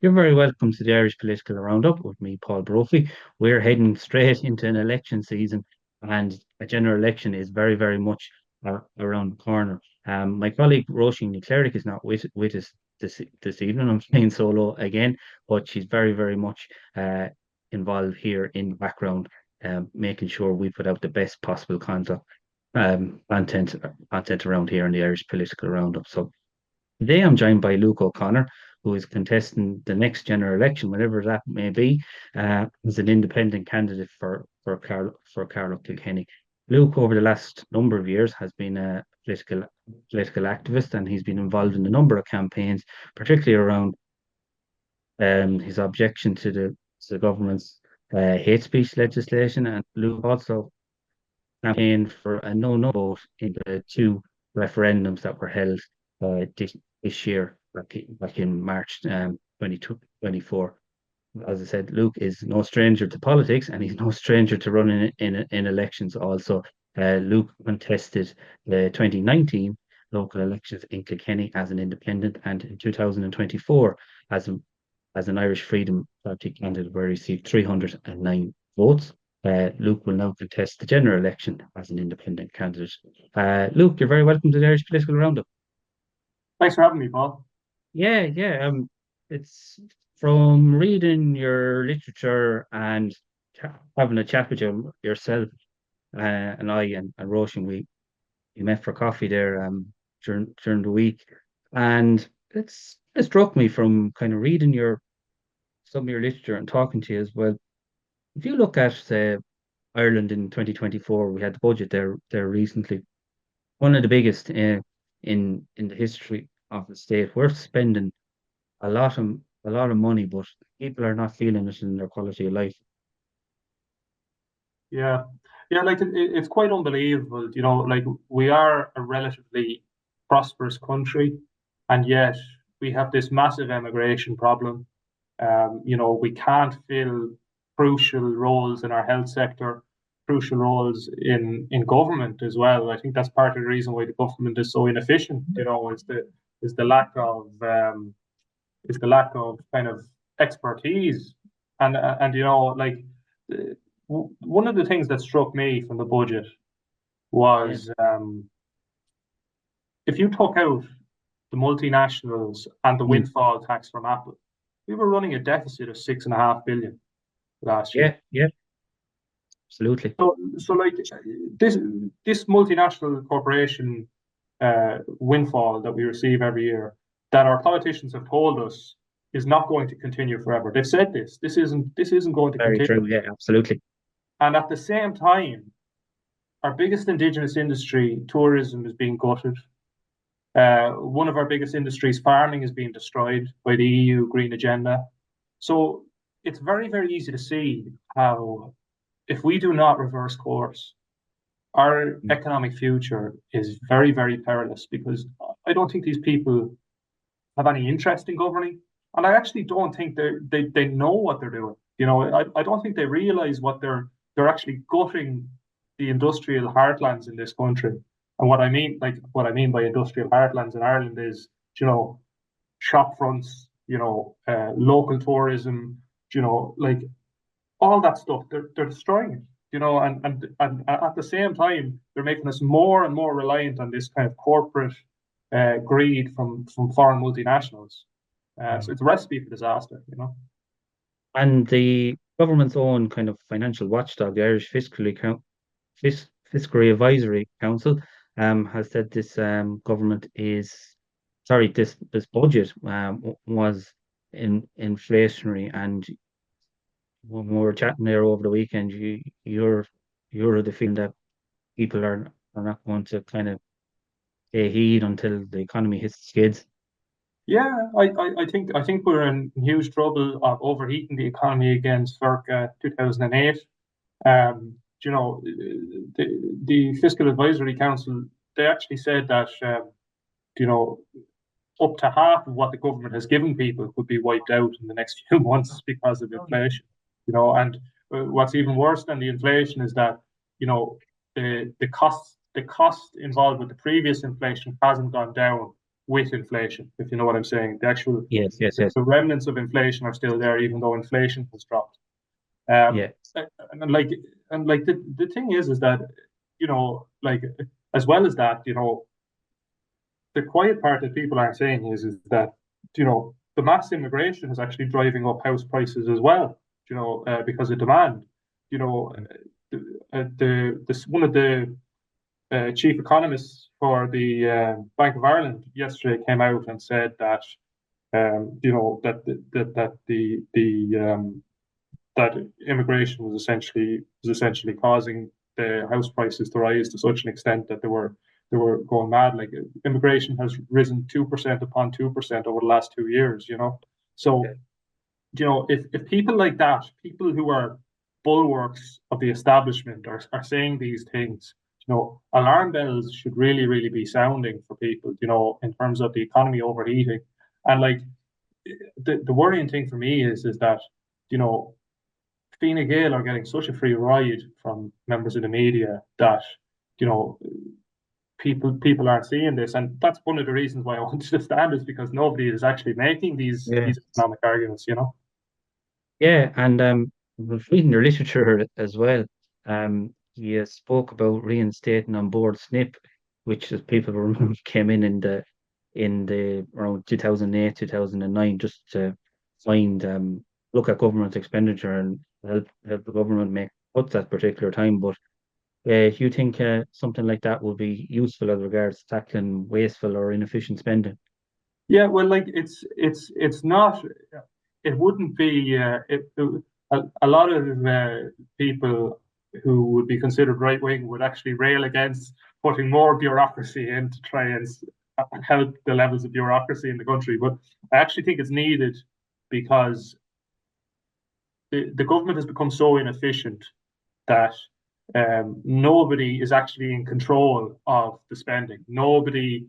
You're very welcome to the Irish Political Roundup with me, Paul Brophy. We're heading straight into an election season, and a general election is very, very much around the corner. My colleague Roisin Cleric is not with us this evening. I'm playing solo again, but she's very, very much involved here in the background, making sure we put out the best possible content around here in the Irish Political Roundup. So today I'm joined by Luke O'Connor, who is contesting the next general election, whenever that may be, as an independent candidate for Carlow Kilkenny. Luke, over the last number of years, has been a political activist, and he's been involved in a number of campaigns, particularly around his objection to the government's hate speech legislation. And Luke also campaigned for a no vote in the two referendums that were held this year, back in March 2024. As I said, Luke is no stranger to politics, and he's no stranger to running in elections also. Luke contested the 2019 local elections in Kilkenny as an independent, and in 2024 as an Irish Freedom Party candidate, where he received 309 votes. Luke will now contest the general election as an independent candidate. Luke, you're very welcome to the Irish Political Roundup. Thanks for having me, Paul. Yeah, yeah. It's from reading your literature and having a chat with yourself, and and Roshan, we met for coffee there during the week, and it struck me from kind of reading your some of your literature and talking to you as well. If you look at Ireland in 2024, we had the budget there recently, one of the biggest in the history of the state. We're spending a lot of money, but people are not feeling it in their quality of life. Yeah, yeah, it's quite unbelievable. Like we are a relatively prosperous country, and yet we have this massive immigration problem. We can't fill crucial roles in our health sector, crucial roles in government as well. I think that's part of the reason why the government is so inefficient. Is the lack of kind of expertise, and one of the things that struck me from the budget Yeah, was if you took out the multinationals and the mm, windfall tax from Apple, we were running a deficit of 6.5 billion last year. yeah, yeah, absolutely. So like this this multinational corporation windfall that we receive every year, that our politicians have told us is not going to continue forever. They've said this. This isn't going to Very continue. true. Yeah, absolutely. And at the same time, our biggest indigenous industry, tourism, is being gutted. One of our biggest industries, farming, is being destroyed by the EU green agenda. So it's very, very easy to see how, if we do not reverse course, our Mm. economic future is very, very perilous, because I don't think these people have any interest in governing. And I actually don't think they know what they're doing. I don't think they realize they're actually gutting the industrial heartlands in this country. And what I mean by industrial heartlands in Ireland is, shop fronts, local tourism, like all that stuff. They're destroying it, and at the same time, they're making us more and more reliant on this kind of corporate greed from foreign multinationals. So it's a recipe for disaster. And the government's own kind of financial watchdog, the Irish Fiscal Advisory Council, has said this government is sorry, this budget was inflationary. And when we were chatting there over the weekend, you're of the feeling that people are not going to kind of pay heed until the economy hits the skids. Yeah, I think we're in huge trouble of overheating the economy again circa 2008. The Fiscal Advisory Council, they actually said that you know up to half of what the government has given people could be wiped out in the next few months because of inflation. And what's even worse than the inflation is that the cost involved with the previous inflation hasn't gone down. with inflation, if you know what I'm saying. Yes, yes, yes. The remnants of inflation are still there, even though inflation has dropped. Um, Yeah, and like the thing is that, you know, like, as well as that, you know, the quiet part that people aren't saying is that, you know, the mass immigration is actually driving up house prices as well, you know, because of demand. You know, one of the chief economists for the Bank of Ireland yesterday came out and said that, you know, that immigration was essentially causing the house prices to rise to such an extent that they were going mad. Like, immigration has risen 2% upon 2% over the last 2 years. You know, so, you know, if people like that, people who are bulwarks of the establishment, are saying these things, you know, alarm bells should really be sounding for people. You know, in terms of the economy overheating, and like, the worrying thing for me is that, you know, Fine Gael are getting such a free ride from members of the media that, you know, people aren't seeing this, and that's one of the reasons why I wanted to stand, is because nobody is actually making yeah, these economic arguments. You know. yeah. And reading your literature as well, you spoke about reinstating on board SNP, which, as people remember, came in the around 2008, 2009, just to find look at government expenditure and help the government make cuts at particular time. But you think something like that would be useful as regards tackling wasteful or inefficient spending? Yeah, well, like, it's not. It wouldn't be. A lot of people who would be considered right wing would actually rail against putting more bureaucracy in to try and help the levels of bureaucracy in the country. But I actually think it's needed because the government has become so inefficient that nobody is actually in control of the spending. Nobody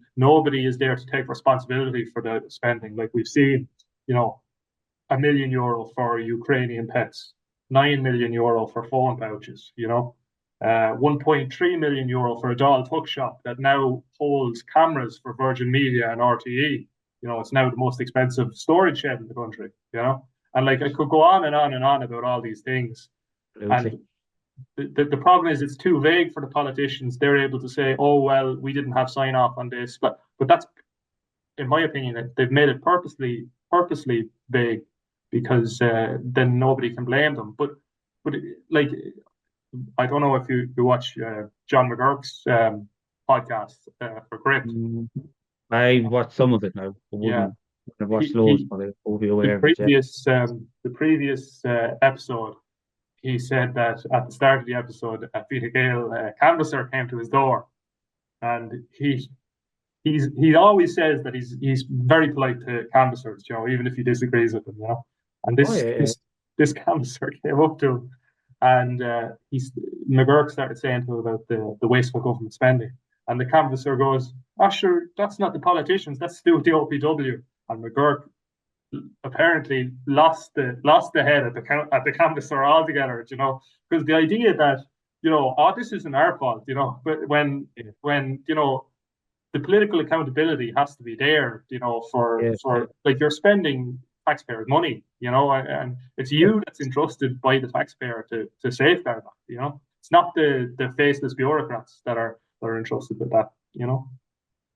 is there to take responsibility for the spending. Like, we've seen, you know, €1 million for Ukrainian pets, €9 million for phone pouches, you know, €1.3 million for a doll tuck shop that now holds cameras for Virgin Media and RTE. You know, it's now the most expensive storage shed in the country, you know. And like, I could go on and on and on about all these things. Absolutely. And the problem is, it's too vague for the politicians. They're able to say, oh, well, we didn't have sign off on this. But that's, in my opinion, that they've made it purposely vague, because then nobody can blame them. But like, I don't know if you watch John McGurk's podcast for Crypt. Mm, I watched some of it now. I Yeah, wouldn't have watched loads, he but I will be aware of it. Yeah. the previous episode, he said that at the start of the episode, a Fine Gael canvasser came to his door, and he always says that he's very polite to canvassers, you know, even if he disagrees with them, you know. And Oh yeah, yeah. this canvasser came up to him, and he's McGurk started saying to him about the wasteful government spending, and the canvasser goes, "Oh, sure, that's not the politicians, that's to do with the OPW." And McGurk apparently lost the head at the canvasser altogether, you know, because the idea that, you know, oh, this isn't our fault, you know, but when you know, the political accountability has to be there, you know, Yeah, yeah. for like, you're spending taxpayers' money, you know, and it's Yeah. you that's entrusted by the taxpayer to safeguard that, you know. It's not the faceless bureaucrats that are entrusted with that, you know.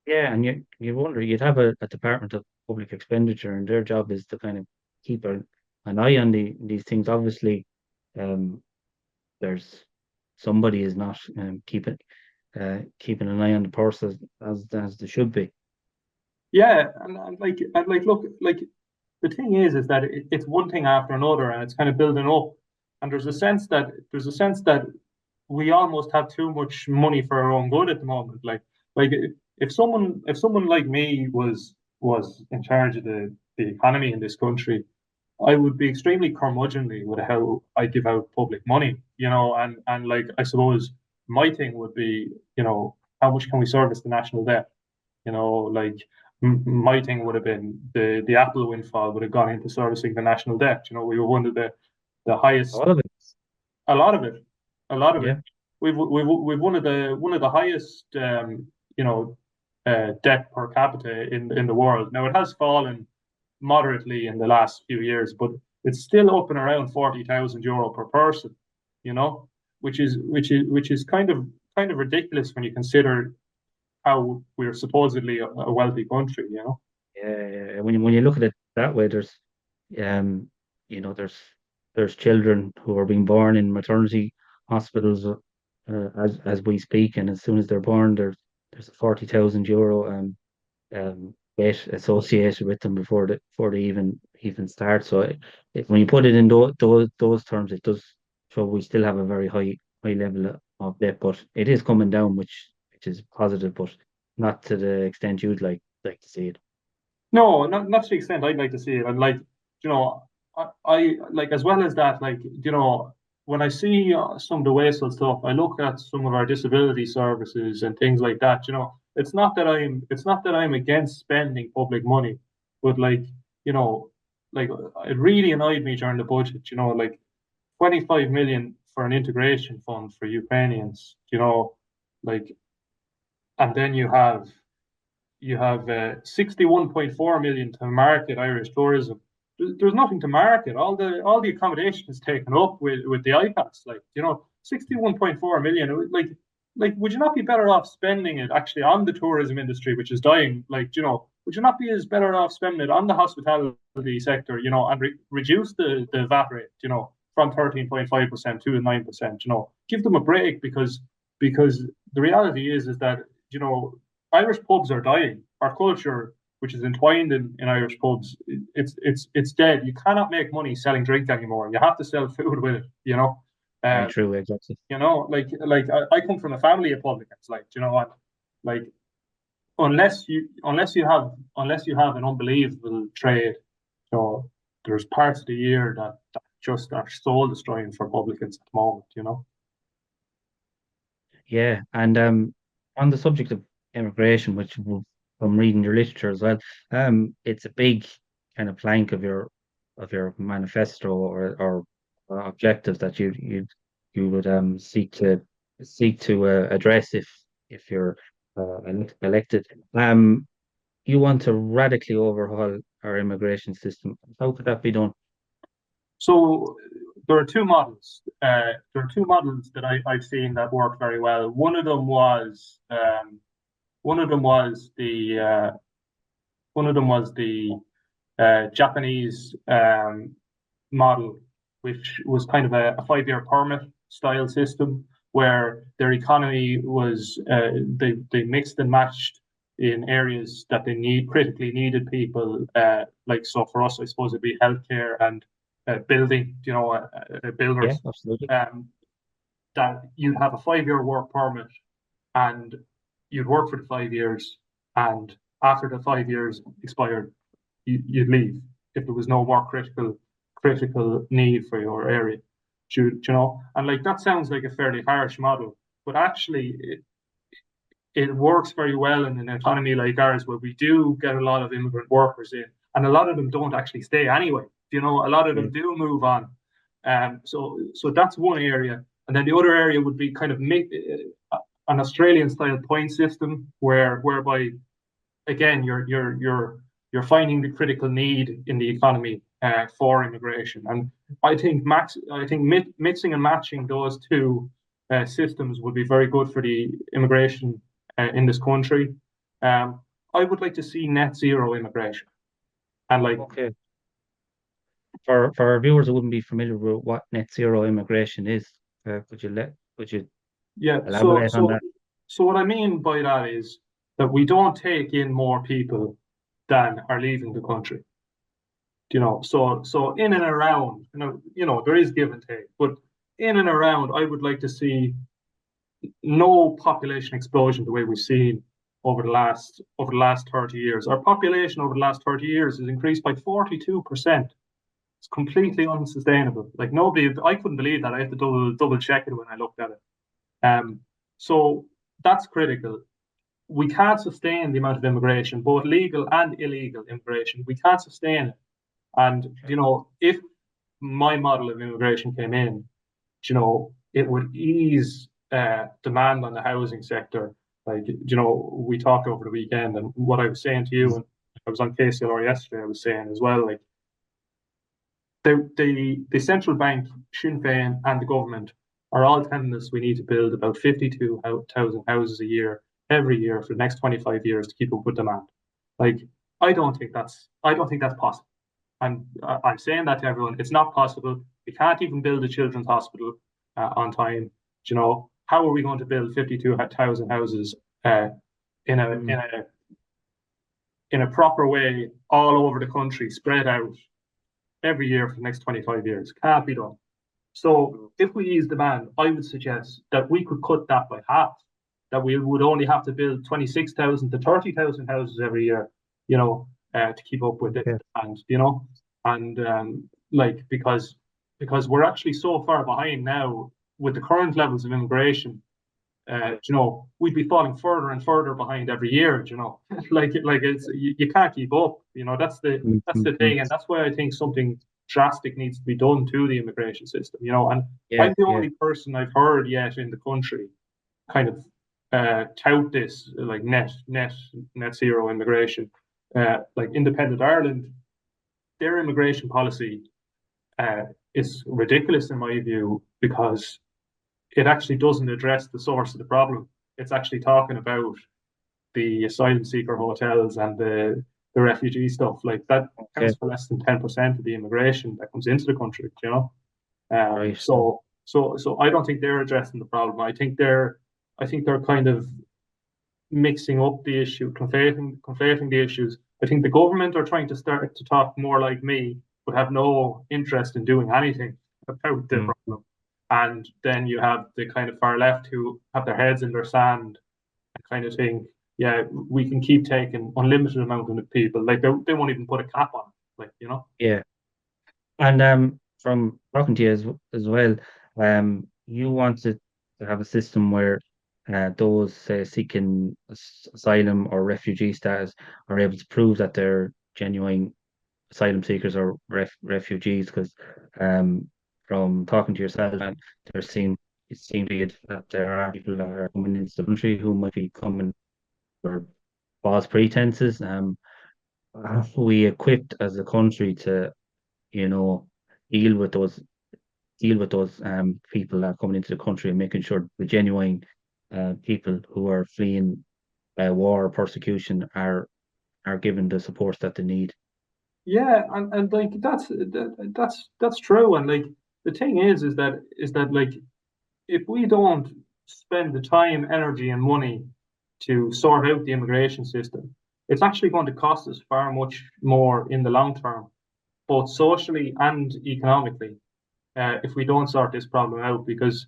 Yeah, and you wonder, you'd have a Department of Public Expenditure, and their job is to kind of keep an eye on these things. Obviously, um, there's somebody is not keeping an eye on the purse as they should be. Yeah, and like, look, like, the thing is that it's one thing after another, and it's kind of building up. And there's a sense that we almost have too much money for our own good at the moment. Like, if someone like me was in charge of the economy in this country, I would be extremely curmudgeonly with how I give out public money, you know, and like, I suppose my thing would be, you know, how much can we service the national debt? You know, like, my thing would have been the Apple windfall would have gone into servicing the national debt. You know, we were one of the highest, All of it. a lot of it, a lot of it. Yeah. We've one of the highest, you know, debt per capita in the world. Now it has fallen moderately in the last few years, but it's still up and around €40,000 per person, which is kind of ridiculous when you consider how we're supposedly a wealthy country. Yeah, when you look at it that way, um, there's children who are being born in maternity hospitals as we speak, and as soon as they're born, there's a €40,000 debt associated with them before they even start. So when you put it in those terms, it does show we still have a very high level of debt, but it is coming down, which is positive, but not to the extent you'd like to see it. No, not to the extent I'd like to see it. And like, you know, I like as well as that, like, when I see some of the wasteful stuff, I look at some of our disability services and things like that. It's not that I'm against spending public money, but you know, like it really annoyed me during the budget. Like 25 million for an integration fund for Ukrainians. Like, and then you have 61.4 million to market Irish tourism. There's nothing to market. All the accommodation is taken up with the iPads. 61.4 million. Like, would you not be better off spending it actually on the tourism industry, which is dying? Would you not be as better off spending it on the hospitality sector? And reduce the VAT rate. From 13.5% to 9%. Give them a break because the reality is that Irish pubs are dying. Our culture, which is entwined in Irish pubs, it's dead. You cannot make money selling drink anymore. You have to sell food with it. Very Uh, true, exactly. I come from a family of publicans. Like unless you have an unbelievable trade, there's parts of the year that just are soul destroying for publicans at the moment. Yeah, and on the subject of immigration, from reading your literature as well, it's a big kind of plank of your manifesto or objectives that you would seek to address if you're elected. You want to radically overhaul our immigration system. How could that be done? So there are two models. There are two models that I've seen that work very well. One of them was the Japanese model, which was kind of a 5-year permit style system where their economy was they mixed and matched in areas that they critically needed people. So for us, I suppose it'd be healthcare and building, Yeah, builders. absolutely. Um, that you'd have a 5-year work permit and you'd work for the 5 years, and after the 5 years expired, you'd leave if there was no more critical need for your area. And like that sounds like a fairly harsh model, but actually it works very well in an economy like ours where we do get a lot of immigrant workers in, and a lot of them don't actually stay anyway. A lot of Yeah. them do move on. So that's one area, and then the other area would be kind of make an Australian style point system whereby again you're finding the critical need in the economy for immigration, and I think mixing and matching those two systems would be very good for the immigration in this country. I would like to see net zero immigration, and Okay. For our viewers who wouldn't be familiar with what net zero immigration is, could you yeah. So elaborate on so that? so what I mean by that is that we don't take in more people than are leaving the country. So in and around, there is give and take, but in and around, I would like to see no population explosion the way we've seen over the last 30 years. Our population over the last 30 years has increased by 42%. It's completely unsustainable. Like I couldn't believe that. I had to double check it when I looked at it. So that's critical. We can't sustain the amount of immigration, both legal and illegal immigration. We can't sustain it. And if my model of immigration came in, it would ease demand on the housing sector, Like, we talked over the weekend, and what I was saying to you, and I was on KCLR yesterday, I was saying as well, like, the central bank, Sinn Féin, and the government are all telling us we need to build about 52,000 houses a year, every year for the next 25 years to keep up with demand. Like, I don't think that's possible. And I'm saying that to everyone. It's not possible. We can't even build a children's hospital on time. How are we going to build 52,000 houses in a in Mm. a in a proper way all over the country, spread out every year for the next 25 years? Can't be done. So if we ease demand, I would suggest that we could cut that by half. That we would only have to build 26,000 to 30,000 houses every year, to keep up with it. Yeah. And like, because we're actually so far behind now with the current levels of immigration. We'd be falling further and further behind every year. Like it's you can't keep up. That's the Mm. thing, and that's why I think something drastic needs to be done to the immigration system. And Yeah, I'm the yeah, only person I've heard yet in the country kind of tout this like net zero immigration. Like Independent Ireland, their immigration policy is ridiculous in my view, because it actually doesn't address the source of the problem. It's actually talking about the asylum seeker hotels and the refugee stuff. Like, that okay, accounts for less than 10% of the immigration that comes into the country. right. So I don't think they're addressing the problem. I think they're kind of mixing up the issue, conflating the issues. I think the government are trying to start to talk more like me, but have no interest in doing anything about the Mm. problem. And then you have the kind of far left who have their heads in their sand and kind of think, yeah, we can keep taking unlimited amount of people. Like, they won't even put a cap on it. Yeah. And from talking to you as well, you wanted to have a system where those seeking asylum or refugee status are able to prove that they're genuine asylum seekers or refugees, because from talking to yourself, and it seems to be that there are people that are coming into the country who might be coming for false pretenses. Are we equipped as a country to, you know, deal with those people that are coming into the country, and making sure the genuine people who are fleeing war or persecution are given the support that they need? Yeah, and like that's true. And like, the thing is that like, if we don't spend the time, energy, and money to sort out the immigration system, it's actually going to cost us far much more in the long term, both socially and economically, if we don't sort this problem out. Because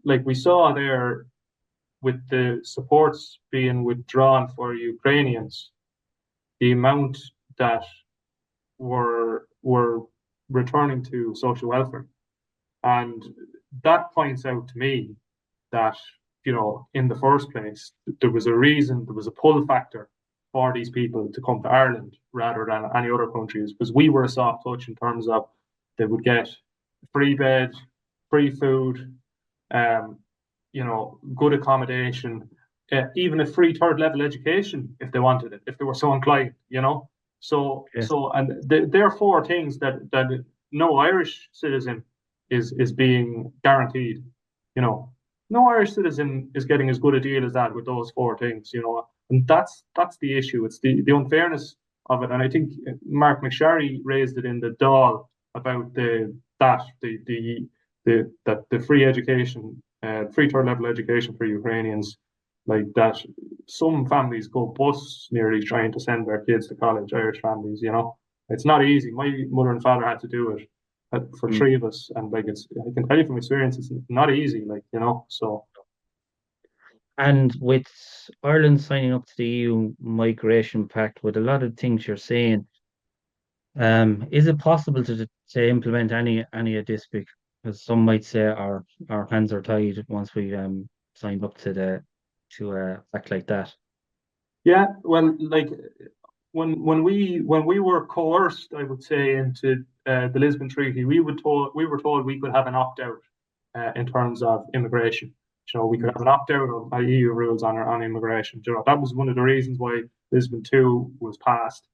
like we saw there with the supports being withdrawn for Ukrainians, the amount that were returning to social welfare. And that points out to me that, in the first place, there was a reason, there was a pull factor for these people to come to Ireland rather than any other countries, because we were a soft touch in terms of they would get free bed, free food, um, good accommodation, even a free third level education if they wanted it, if they were so inclined. So, Yeah. and there are four things that no Irish citizen is being guaranteed. You know, no Irish citizen is getting as good a deal as that with those four things. And that's the issue. It's the unfairness of it. And I think Mark McSharry raised it in the Dáil about the free education, free third level education for Ukrainians, like that. Some families go bust nearly trying to send their kids to college. Irish families, it's not easy. My mother and father had to do it for Mm. three of us, and like, I can tell you from experience, it's not easy. So And with Ireland signing up to the EU Migration Pact, with a lot of things you're saying, is it possible to implement any of this? Because some might say our hands are tied once we signed up to act like that. yeah, well, like, when we were coerced, I would say, into the Lisbon Treaty, we were told we could have an opt out in terms of immigration. We could have an opt-out of EU rules on immigration. That was one of the reasons why Lisbon 2 was passed.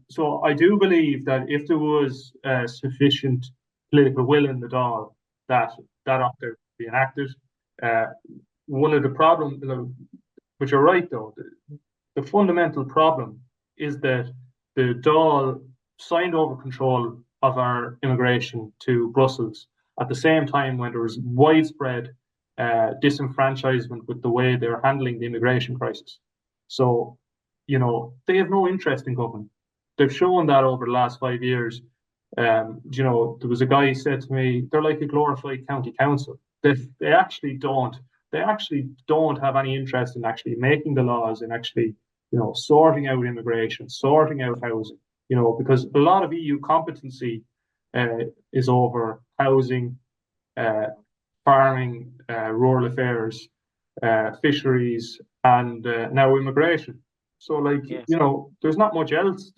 So I do believe that if there was sufficient political will in the Dáil, that opt-out would be enacted. One of the problems, but you're right though, the fundamental problem is that the Dáil signed over control of our immigration to Brussels at the same time when there was widespread disenfranchisement with the way they're handling the immigration crisis. So, they have no interest in government. They've shown that over the last 5 years. There was a guy who said to me, they're like a glorified county council. They actually don't. They actually don't have any interest in actually making the laws and actually, sorting out immigration, sorting out housing. Because a lot of EU competency is over housing, farming, rural affairs, fisheries, and now immigration. So, Yes. there's not much else.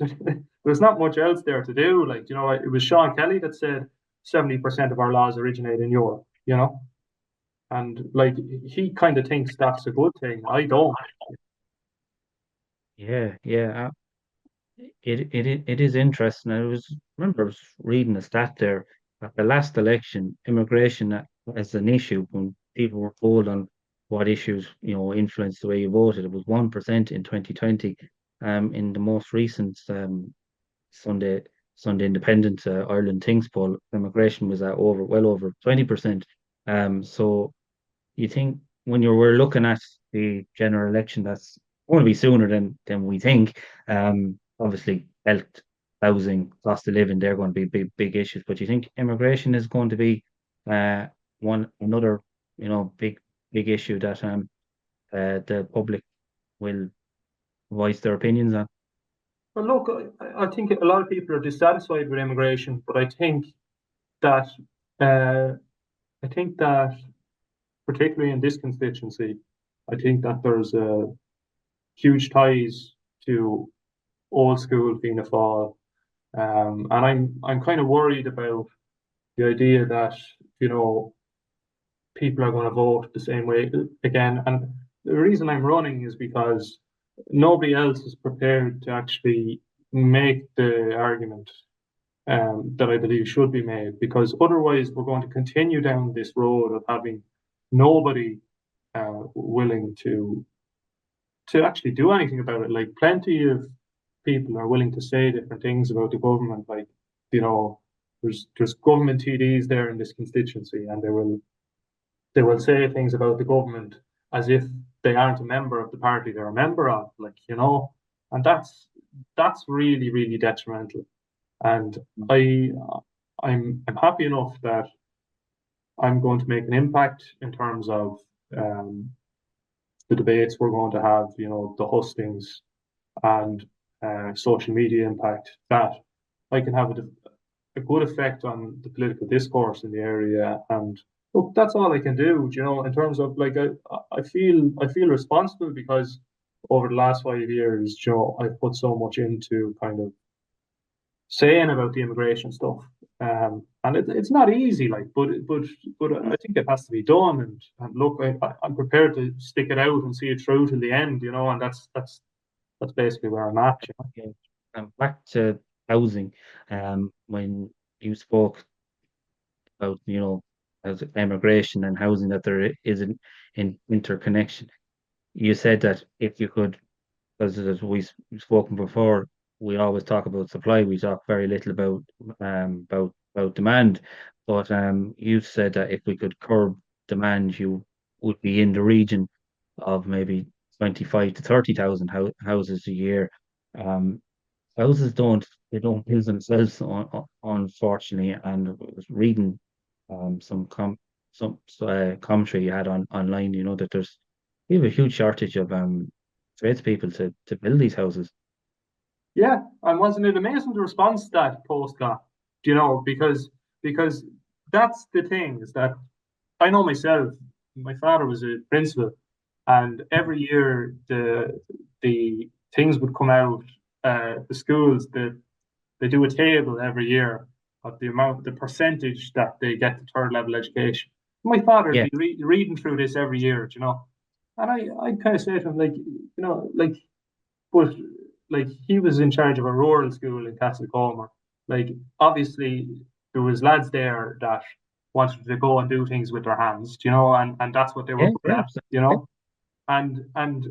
There's not much else there to do. It was Sean Kelly that said 70% of our laws originate in Europe. And he kind of thinks that's a good thing. I don't. Yeah. It is interesting. I was reading a stat there at the last election, immigration as an issue when people were polled on what issues influenced the way you voted. It was 1% in 2020. In the most recent Sunday Independent Ireland Things poll, immigration was at well over 20%. So you think when we're looking at the general election, that's going to be sooner than we think. Obviously, health, housing, cost of living, they're going to be big issues. But you think immigration is going to be uh, another big issue that the public will voice their opinions on? But look, I think a lot of people are dissatisfied with immigration, but that uh, I think that particularly in this constituency, I think that there's huge ties to old school Fianna Fáil, and I'm kind of worried about the idea that people are going to vote the same way again. And the reason I'm running is because nobody else is prepared to actually make the argument that I believe should be made, because otherwise we're going to continue down this road of having nobody willing to actually do anything about it. Like plenty of people are willing to say different things about the government. There's government TDs there in this constituency, and they will say things about the government as if they aren't a member of the party they're a member of. And that's really really detrimental. And I'm happy enough that I'm going to make an impact in terms of the debates we're going to have, the hustings and social media impact, that I can have a good effect on the political discourse in the area. And look, that's all I can do, in terms of I feel responsible because over the last 5 years, I've put so much into kind of saying about the immigration stuff. And it's not easy, but I think it has to be done. And look, I'm prepared to stick it out and see it through to the end, and that's basically where I'm at. Okay. Back to housing. When you spoke about as immigration and housing, that there is an interconnection. You said that if you could, as we've spoken before, we always talk about supply. We talk very little about demand. But you said that if we could curb demand, you would be in the region of maybe 25 to 30,000 houses a year. Um, Houses don't build themselves, unfortunately. And I was reading some commentary you had online. That we have a huge shortage of tradespeople to build these houses. Yeah, and wasn't it amazing the response that post got? Because that's the thing, is that I know myself. My father was a principal, and every year the things would come out. The schools that they do a table every year of the percentage that they get to third level education, My father'd Yeah. be reading through this every year, you know. And I kind of say to him, like, but like he was in charge of a rural school in Castlecomer. Like, obviously, there was lads there that wanted to go and do things with their hands, you know, and that's what they were Yeah, good yeah, at, you absolutely. know. And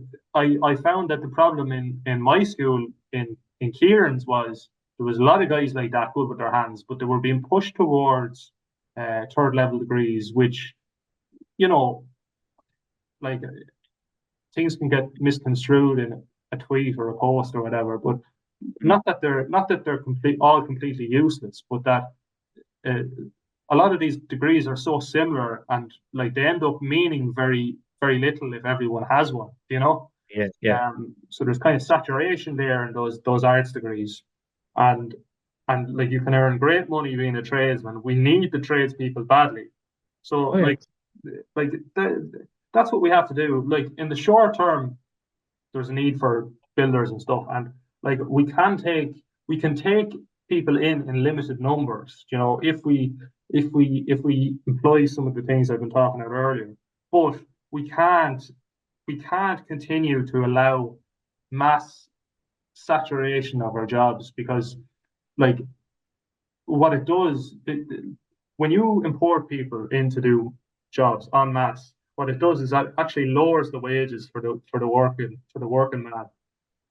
I found that the problem in my school in Kieran's was there was a lot of guys like that good with their hands, but they were being pushed towards third level degrees, which, you know, like things can get misconstrued in a tweet or a post or whatever. But Mm. not that they're completely useless, but that uh, a lot of these degrees are so similar, and like they end up meaning very little if everyone has one, you know. Yeah, yeah, So there's kind of saturation there in those arts degrees, and and like you can earn great money being a tradesman. We need the tradespeople badly. So oh yeah, like that's what we have to do. Like in the short term, there's a need for builders and stuff, and like we can take people in limited numbers. You know, if we employ some of the things I've been talking about earlier, but we can't we can't continue to allow mass saturation of our jobs because like what it does when you import people in to do jobs en masse, what it does is that actually lowers the wages for the working man.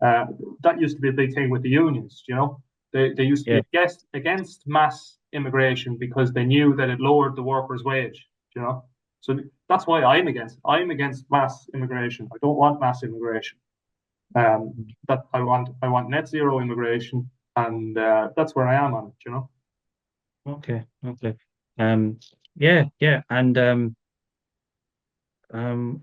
Uh, that used to be a big thing with the unions. You know, they used to be yeah. against mass immigration because they knew that it lowered the worker's wage. You know, so that's why I'm against mass immigration. I don't want mass immigration. That I want net zero immigration, and that's where I am on it. You know. Okay, okay. Um, yeah, yeah, and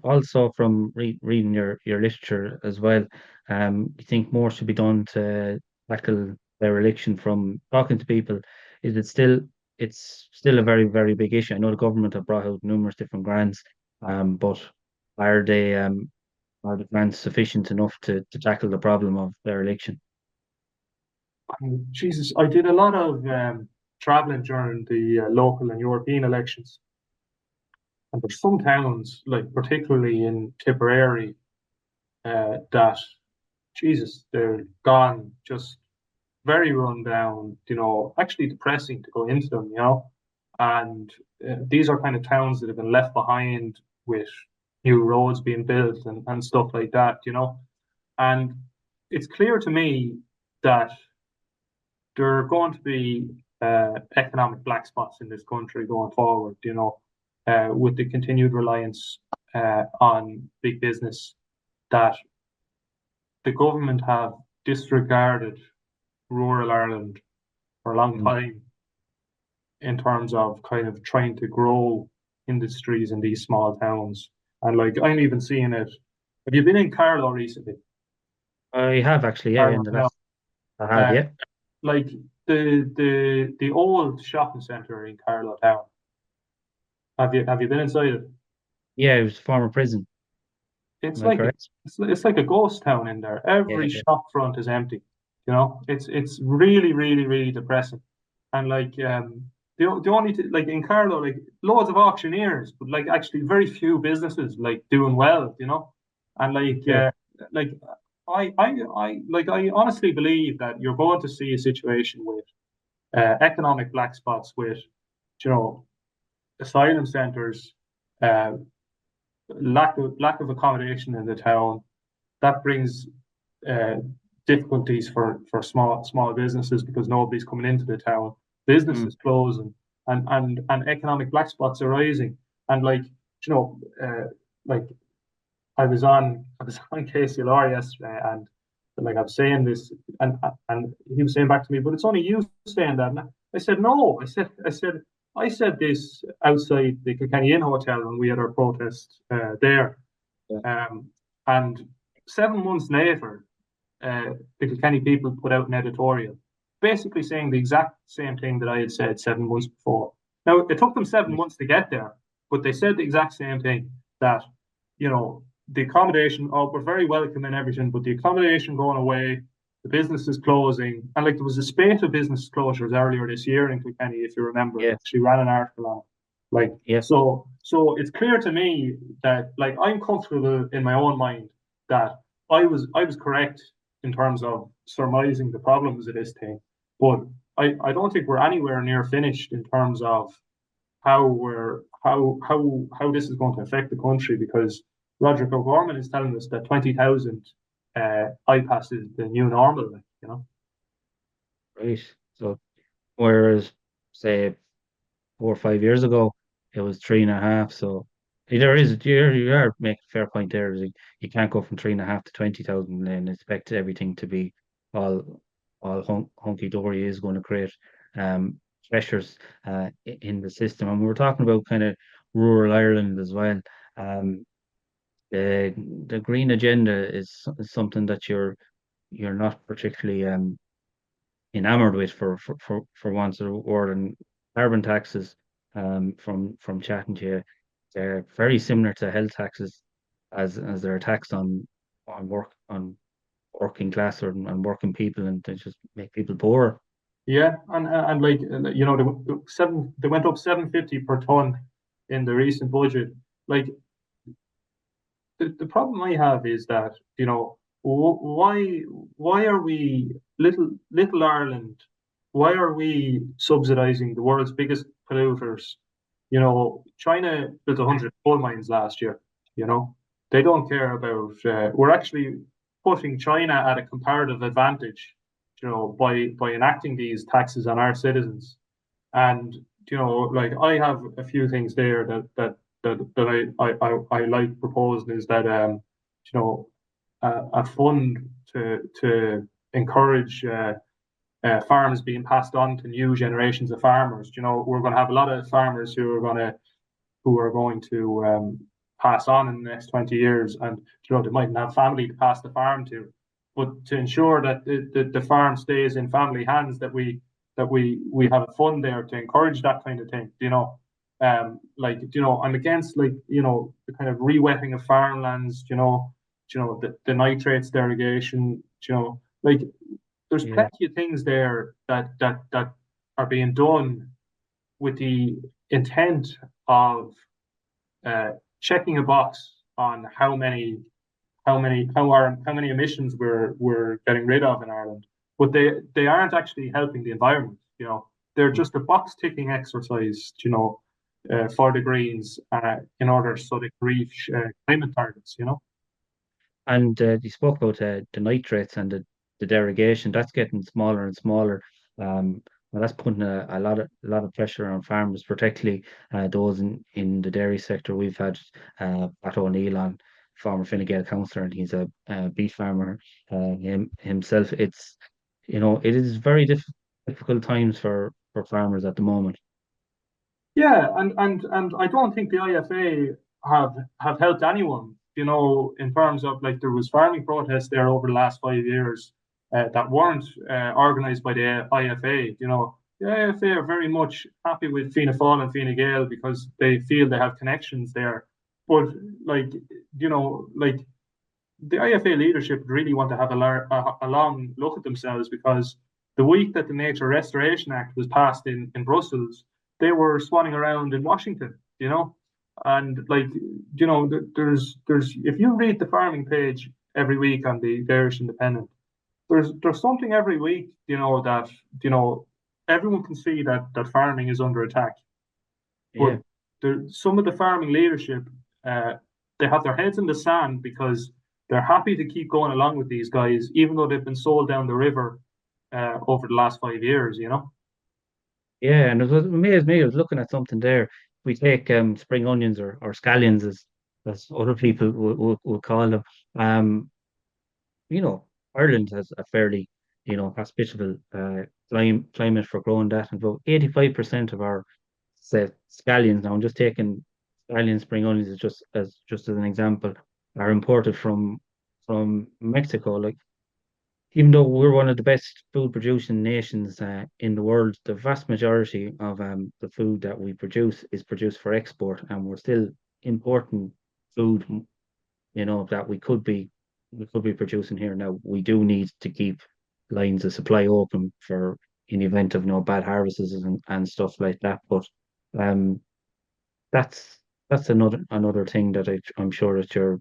also from reading your literature as well, you think more should be done to tackle dereliction from talking to people. Is it still, it's still a very, very big issue. I know the government have brought out numerous different grants, but are they are the grants sufficient enough to tackle the problem of dereliction? Jesus, I did a lot of traveling during the local and European elections, and there's some towns, like particularly in Tipperary, that Jesus, they're gone, just very run down. You know, actually depressing to go into them. You know, and these are kind of towns that have been left behind with new roads being built and stuff like that. You know, and it's clear to me that there are going to be economic black spots in this country going forward, you know, with the continued reliance on big business that the government have disregarded rural Ireland for a long Mm. time in terms of kind of trying to grow industries in these small towns. And like I'm even seeing it. Have you been in Carlow recently? I have actually, yeah, Carlow in the Town. last, I have, Uh, yeah. like the old shopping centre in Carlow Town. Have you been inside it? Yeah, it was a former prison. It's Am I like correct? it's like a ghost town in there. Yeah, Every yeah. shop front is empty. You know, it's really really really depressing. And like the only like in Carlow like loads of auctioneers, but like actually very few businesses like doing well. You know, and Yeah. like I honestly believe that you're going to see a situation with economic black spots with you know asylum centres. Uh, lack of accommodation in the town that brings uh, difficulties for small businesses because nobody's coming into the town. Mm. Businesses closing and economic black spots are rising. And like you know, like I was on KCLR yesterday, and like I was saying this, and he was saying back to me, but it's only you saying that. And I said no. I said this outside the Kilkenny Inn Hotel when we had our protest there. Yeah. Um, and 7 months later, the Kilkenny people put out an editorial, basically saying the exact same thing that I had said 7 months before. Now it took them 7 months to get there, but they said the exact same thing that you know the accommodation. Oh, we're very welcome and everything, but the accommodation going away, the business is closing, and like there was a spate of business closures earlier this year in Kilkenny, if you remember. I Yes. actually ran an article on it. Like, Yeah. so it's clear to me that like I'm comfortable in my own mind that I was correct in terms of surmising the problems of this thing. But I don't think we're anywhere near finished in terms of how this is going to affect the country because Roger O'Gorman is telling us that 20,000 IPAS is the new normal, like, you know. Right. So whereas say 4 or 5 years ago, it was 3.5. So there is you are making a fair point there. You can't go from 3.5 to 20,000 and expect everything to be all hunky dory is going to create um pressures in the system. And we were talking about kind of rural Ireland as well. Um, the green agenda is something that you're not particularly enamored with for want of a word. And carbon taxes, from chatting to you, they're very similar to health taxes as they're taxed on working class or on working people, and they just make people poor. Yeah, and like you know, they went up 750 per ton in the recent budget. Like the problem I have is that you know why are we little Ireland? Why are we subsidizing the world's biggest polluters? You know, China built 100 coal mines last year. You know, they don't care about. We're actually putting China at a comparative advantage. You know, by enacting these taxes on our citizens. And you know, like I have a few things there that I like proposing is that you know a fund to encourage farms being passed on to new generations of farmers. You know, we're going to have a lot of farmers who are going to pass on in the next 20 years, and you know they mightn't have family to pass the farm to, but to ensure that the farm stays in family hands, that we have a fund there to encourage that kind of thing. You know, like you know, I'm against like you know the kind of re-wetting of farmlands. The nitrates derogation. You know, like there's Yeah, plenty of things there that are being done with the intent of uh, checking a box on how many emissions we're getting rid of in Ireland, but they aren't actually helping the environment. You know, they're just a box ticking exercise. You know, for the Greens in order so they can reach climate targets. You know. and you spoke about the nitrates and the derogation. That's getting smaller and smaller. Well, that's putting a lot of pressure on farmers, particularly those in the dairy sector. We've had Pat O'Neill on, former Fine Gael councillor, and he's a beef farmer himself. It is very difficult times for farmers at the moment. Yeah, and I don't think the IFA have helped anyone, you know, in terms of like there was farming protests there over the last 5 years that weren't organized by the IFA. You know, the IFA are very much happy with Fianna Fáil and Fine Gael because they feel they have connections there. But like, you know, like the IFA leadership really want to have a long look at themselves because the week that the Nature Restoration Act was passed in Brussels, they were swanning around in Washington, you know, and like you know, there's if you read the farming page every week on the Irish Independent, there's something every week, you know, that you know everyone can see that farming is under attack, but Yeah. some of the farming leadership, uh, they have their heads in the sand because they're happy to keep going along with these guys, even though they've been sold down the river over the last 5 years. You know. Yeah, and it was amazed me. I was looking at something there. If we take spring onions or scallions, as other people would call them. Um, Ireland has a fairly, hospitable climate for growing that, and about 85% of our, say, scallions. Now I'm just taking scallion spring onions as just as an example, are imported from Mexico. Like, even though we're one of the best food producing nations in the world, the vast majority of the food that we produce is produced for export, and we're still importing food, that we could be producing here. Now, we do need to keep lines of supply open for in the event of bad harvests and stuff like that. But um, that's another thing that I'm sure that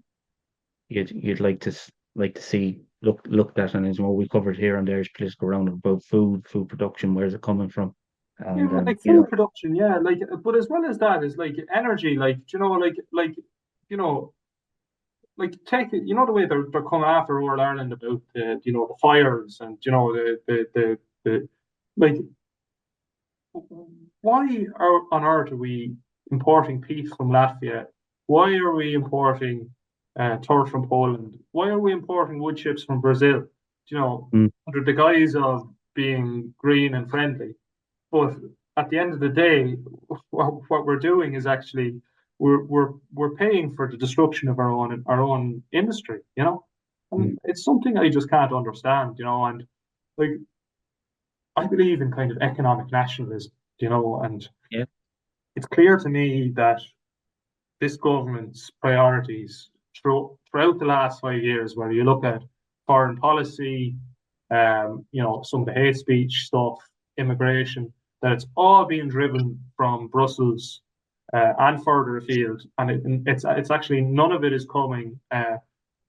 you'd like to see looked at, and as well we covered here on the Irish political round about food production, where's it coming from, Yeah, and but like you know, food production, yeah, like, but as well as that is like energy, like, you know, like take it, the way they're coming after Rural Ireland about the fires and the like, why on earth are we importing peat from Latvia? Why are we importing turf from Poland? Why are we importing wood chips from Brazil? mm, Under the guise of being green and friendly. But at the end of the day, what we're doing is actually we're paying for the destruction of our own industry, mm, and it's something I just can't understand, and like I believe in kind of economic nationalism, and yeah, it's clear to me that this government's priorities throughout the last 5 years, whether you look at foreign policy, some of the hate speech stuff, immigration, that it's all being driven from Brussels and further afield, and it's actually none of it is coming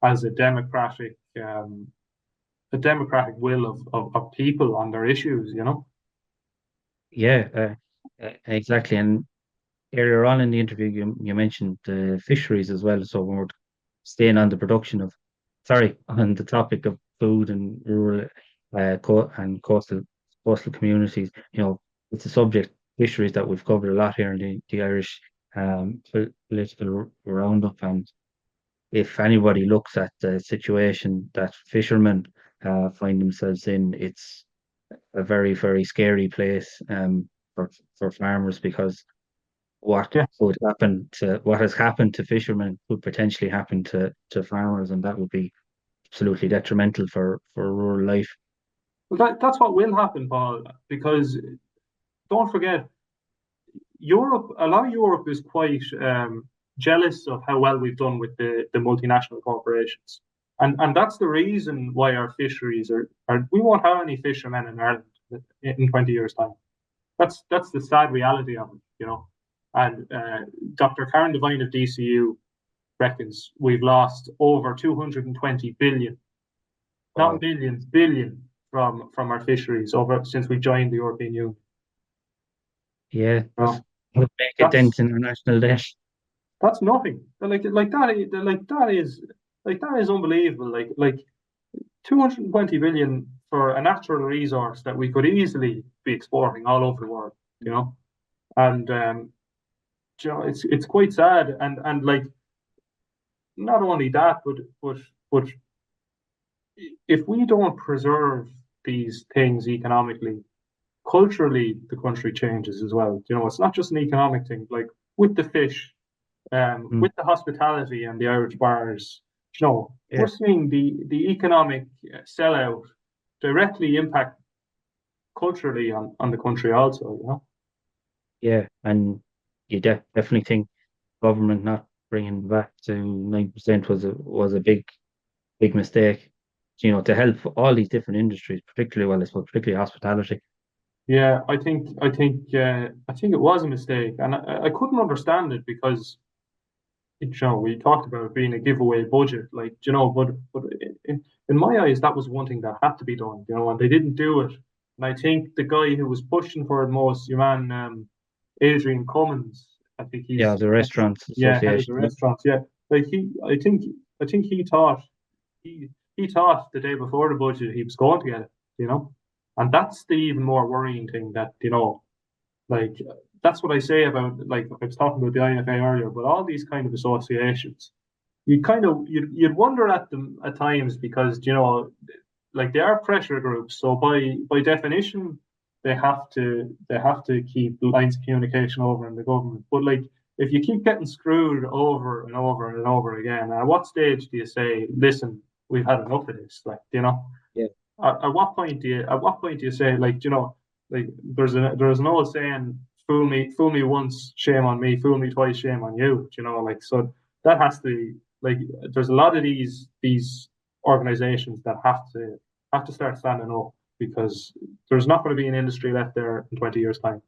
as a democratic will of people on their issues. yeah, exactly. And earlier on in the interview, you mentioned the fisheries as well. So when we're staying on the production of, sorry, on the topic of food and rural and coastal communities, it's a subject, fisheries, that we've covered a lot here in the Irish political roundup. And if anybody looks at the situation that fishermen find themselves in, it's a very, very scary place for farmers, because Yeah. what has happened to fishermen could potentially happen to farmers, and that would be absolutely detrimental for rural life. Well, that's what will happen, Paul, because don't forget, a lot of Europe is quite jealous of how well we've done with the multinational corporations. And that's the reason why our fisheries we won't have any fishermen in Ireland in 20 years' time. That's the sad reality of it. And Dr. Karen Devine of DCU reckons we've lost over 220 billion, not Wow. million, billion from our fisheries over since we joined the European Union. Yeah, that So would make a dent that's in our national debt. that's nothing. That is unbelievable. Like 220 billion for a natural resource that we could easily be exporting all over the world. And it's quite sad. And like not only that, but if we don't preserve these things economically, culturally, the country changes as well. It's not just an economic thing. Like with the fish, Mm, with the hospitality and the Irish bars, yeah, we're seeing the economic sellout directly impact culturally on the country also. yeah, and you definitely think government not bringing back to 9% was a big mistake. To help all these different industries, particularly, well, I suppose particularly hospitality. Yeah, I think it was a mistake, and I couldn't understand it because we talked about it being a giveaway budget, like but in my eyes, that was one thing that had to be done, and they didn't do it. And I think the guy who was pushing for it most, your man Adrian Cummins, I think Yeah, he's the Restaurants head of the Association. Yeah, restaurants. Yeah, like I think he he thought the day before the budget he was going to get it, and that's the even more worrying thing that like that's what I say about like I was talking about the IFA earlier, but all these kind of associations, you'd wonder at them at times because like they are pressure groups, so by definition they have to keep lines of communication over in the government. But like if you keep getting screwed over and over and over again, at what stage do you say, listen, we've had enough of this? Like yeah, at what point do you say like like there's an old saying, fool me once, shame on me, fool me twice, shame on you. Like so that has to like there's a lot of these organizations that have to start standing up because there's not going to be an industry left there in 20 years time.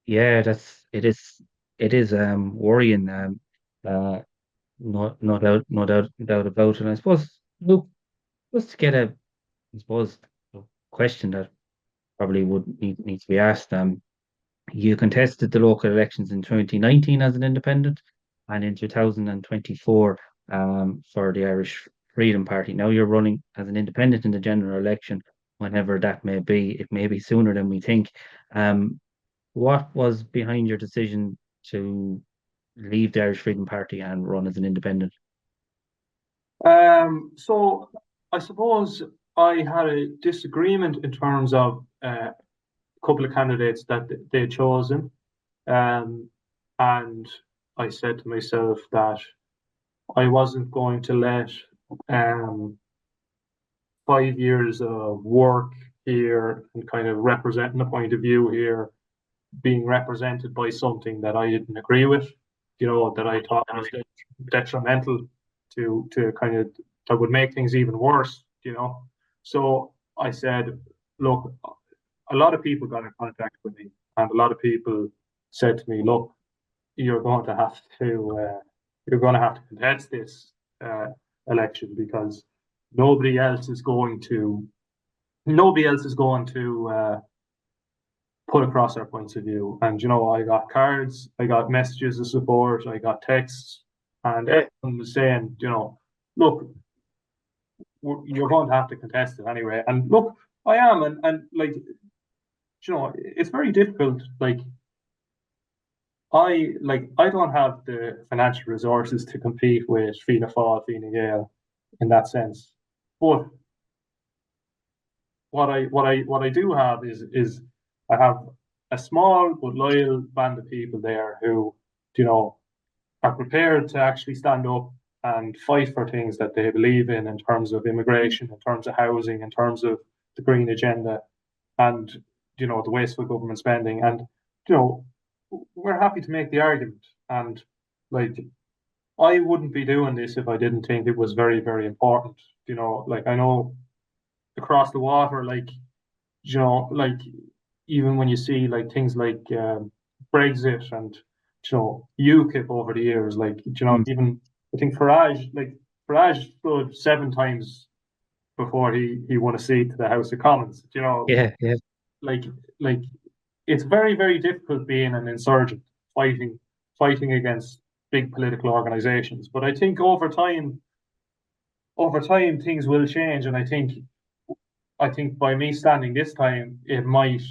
yeah. It is. it is worrying. Uh, no doubt about it. And I suppose, look, just to get I suppose, a question that probably would need to be asked. You contested the local elections in 2019 as an independent, and in 2024 for the Irish Freedom Party. Now you're running as an independent in the general election, whenever that may be. It may be sooner than we think. Um, what was behind your decision to leave the Irish Freedom Party and run as an independent? So I suppose I had a disagreement in terms of a couple of candidates that they had chosen. And I said to myself that I wasn't going to let um, 5 years of work here and kind of representing a point of view here being represented by something that I didn't agree with, that I thought was detrimental to kind of that would make things even worse. So I said, look, a lot of people got in contact with me, and a lot of people said to me, look, you're going to have to contest this uh, election because nobody else is going to nobody else is going to put across our points of view. And I got cards, I got messages of support, I got texts, and everyone was saying, look, you're going to have to contest it anyway. And look, I am, and like, it's very difficult. I don't have the financial resources to compete with Fianna Fáil, Fine Gael in that sense. But what I do have is I have a small but loyal band of people there who, are prepared to actually stand up and fight for things that they believe in terms of immigration, in terms of housing, in terms of the green agenda, and the wasteful government spending. And you know, we're happy to make the argument. And like, I wouldn't be doing this if I didn't think it was very, very important. I know across the water, like even when you see like things like Brexit and UKIP over the years, Mm. even I think Farage stood 7 times before he won a seat to the House of Commons. Yeah, yeah. Like like it's very, very difficult being an insurgent, fighting against big political organizations. But I think over time things will change, and I think by me standing this time, it might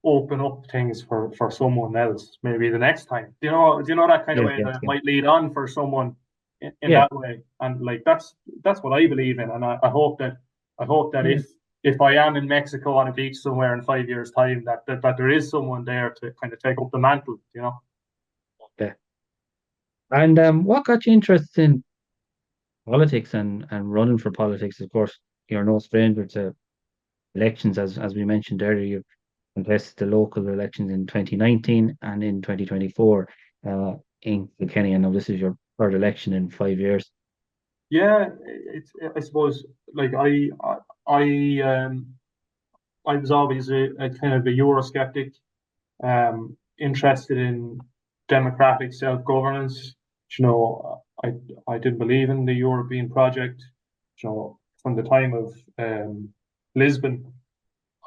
open up things for someone else. Maybe the next time, do you know that kind of Yes, way yes, that it yeah. might lead on for someone in Yeah, that way. And like that's what I believe in, and I hope that yeah, if I am in Mexico on a beach somewhere in 5 years' time, that there is someone there to kind of take up the mantle. yeah. And what got you interested in politics and running for politics? Of course, you're no stranger to elections, as we mentioned earlier. You contested the local elections in 2019 and in 2024 in Kilkenny. And now this is your third election in 5 years. Yeah, I suppose like I was always a kind of a Eurosceptic, interested in democratic self-governance. I didn't believe in the European project. From the time of Lisbon,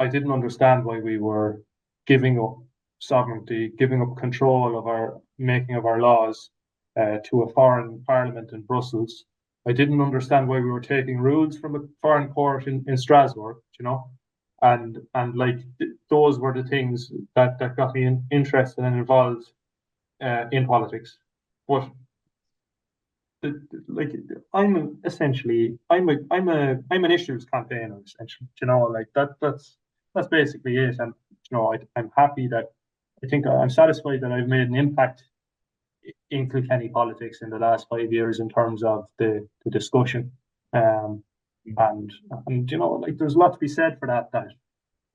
I didn't understand why we were giving up sovereignty, giving up control of our making of our laws to a foreign parliament in Brussels. I didn't understand why we were taking rules from a foreign court in Strasbourg. And like those were the things that got me interested and involved in politics. But like essentially I'm an issues campaigner essentially. Like that's basically it. And I'm happy that I think I'm satisfied that I've made an impact in Kilkenny politics in the last 5 years in terms of the discussion. Um, and like there's a lot to be said for that. That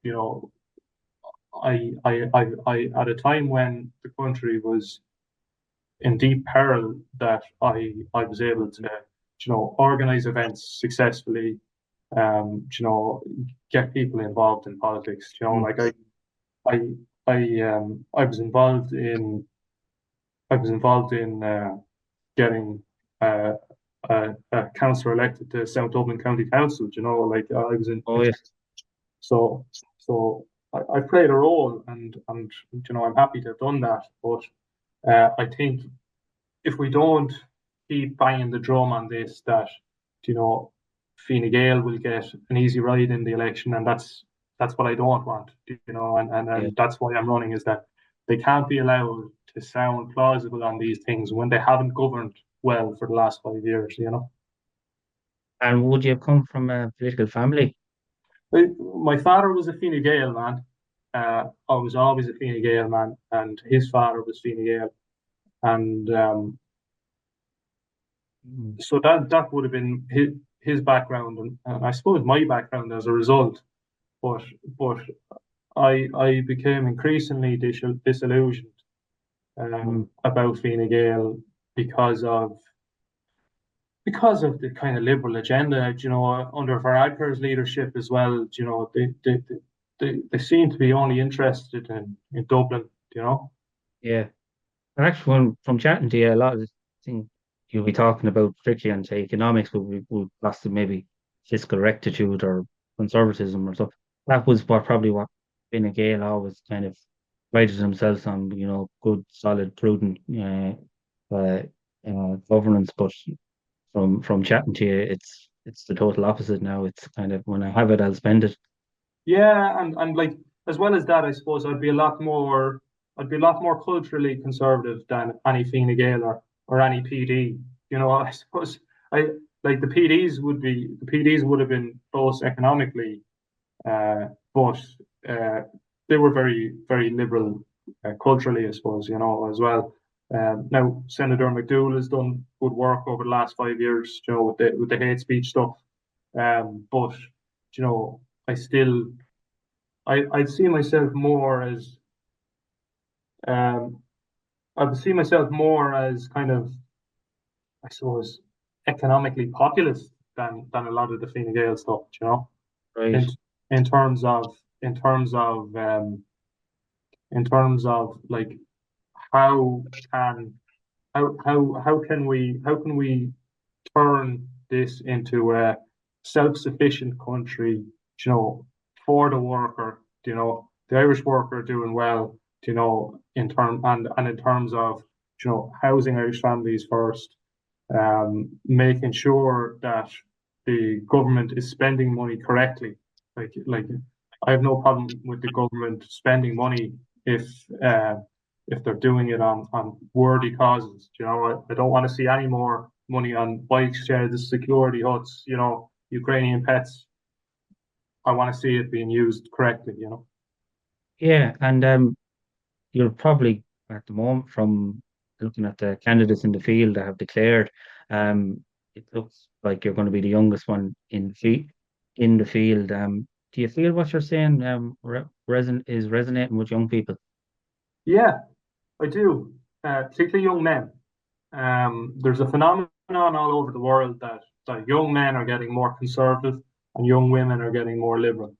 you know I at a time when the country was in deep peril, that I was able to organize events successfully, get people involved in politics. Mm. Like I was involved in I was involved in getting uh, a councillor elected to South Dublin County Council. Like I was Oh yes, so I played a role, and I'm happy to have done that. But I think if we don't keep banging the drum on this, that you know Fine Gael will get an easy ride in the election, and that's what I don't want. yeah. And that's why I'm running, is that they can't be allowed to sound plausible on these things when they haven't governed well for the last 5 years. And would you have come from a political family? My father was a Fine Gael man. I was always a Fine Gael man, and his father was Fine Gael, and Mm. so that would have been his background, and I suppose my background as a result. But but I became increasingly disillusioned Mm. about Fine Gael because of the kind of liberal agenda, under Varadkar's leadership as well. They seem to be only interested in Dublin. Yeah. And actually, from chatting to you, a lot of the things you'll be talking about, particularly on say economics, will lost to maybe fiscal rectitude or conservatism or so. That was what Fine Gael always kind of prided themselves on, good, solid, prudent governance. But from chatting to you, it's the total opposite now. It's kind of when I have it, I'll spend it. Yeah, and like, as well as that, I suppose I'd be a lot more culturally conservative than any Fine Gael or any PD. I suppose I like the PDs would have been close economically, but uh, they were very, very liberal culturally, I suppose, as well. Now Senator McDougall has done good work over the last 5 years, with the hate speech stuff. But I still I'd see myself more as um, I'd see myself more as kind of, I suppose, economically populist than a lot of the Fine Gael stuff. Right. In in terms of in terms of like, how can how can we turn this into a self-sufficient country, for the worker, the Irish worker doing well, in terms of, housing Irish families first, making sure that the government is spending money correctly. Like I have no problem with the government spending money if uh, if they're doing it on worthy causes. I don't want to see any more money on bike sheds, security huts, Ukrainian pets. I want to see it being used correctly. Yeah, and you're probably at the moment from looking at the candidates in the field that have declared, it looks like you're going to be the youngest one in the field. Do you feel what you're saying is resonating with young people? Yeah, I do. Particularly young men. There's a phenomenon all over the world that young men are getting more conservative and young women are getting more liberal.